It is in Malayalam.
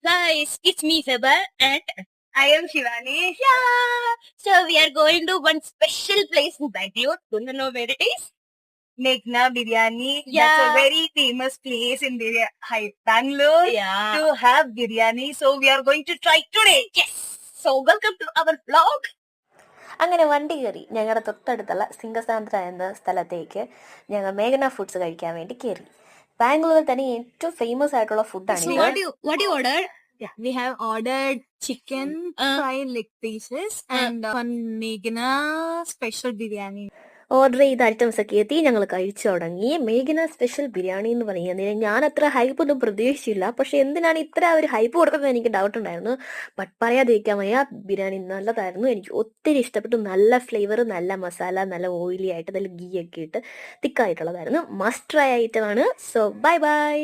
Guys, it's me Feba and I am Shivani. yeah. So we are going to one special place in Bangalore. Don't you know where it is? Meghna Biryani. That's Yeah. a very famous place in Bangalore Yeah. to have biryani. So we are going to try today. Yes. So welcome to our vlog. അങ്ങനെ വണ്ടി കയറി ഞങ്ങളുടെ തൊട്ടടുത്തുള്ള സിംഗസാന്ദ്ര എന്ന സ്ഥലത്തേക്ക് ഞങ്ങൾ മേഘന ഫുഡ്സ് കഴിക്കാൻ വേണ്ടി കയറി. ബാംഗ്ലൂരിൽ തന്നെ ഏറ്റവും ഫേമസ് ആയിട്ടുള്ള ഫുഡാണ് So what you ordered? Yeah, we have ordered chicken fried leg pieces and one Meghna special biryani. Order ചെയ്ത ഐറ്റംസ് ഒക്കെ എത്തി, ഞങ്ങൾ കഴിച്ചു തുടങ്ങി. മേഘന സ്പെഷ്യൽ ബിരിയാണി എന്ന് പറയുന്നത് ഞാൻ അത്ര ഹൈപ്പ് ഒന്നും പ്രതീക്ഷിച്ചില്ല. പക്ഷെ എന്തിനാണ് ഇത്ര ഒരു ഹൈപ്പ് കൊടുക്കുന്നത് എനിക്ക് ഡൗട്ട് ഉണ്ടായിരുന്നു. ബട്ട് പറയാതിരിക്കാൻ വയ്യ, ബിരിയാണി നല്ലതായിരുന്നു. എനിക്ക് ഒത്തിരി ഇഷ്ടപ്പെട്ടു. നല്ല ഫ്ലേവർ, നല്ല മസാല, നല്ല ഓയിലി ആയിട്ട്, നല്ല ഗീ ഒക്കെ ഇട്ട് തിക്കായിട്ടുള്ളതായിരുന്നു. മസ്റ്റ് ട്രൈ ഐറ്റമാണ്. So bye bye.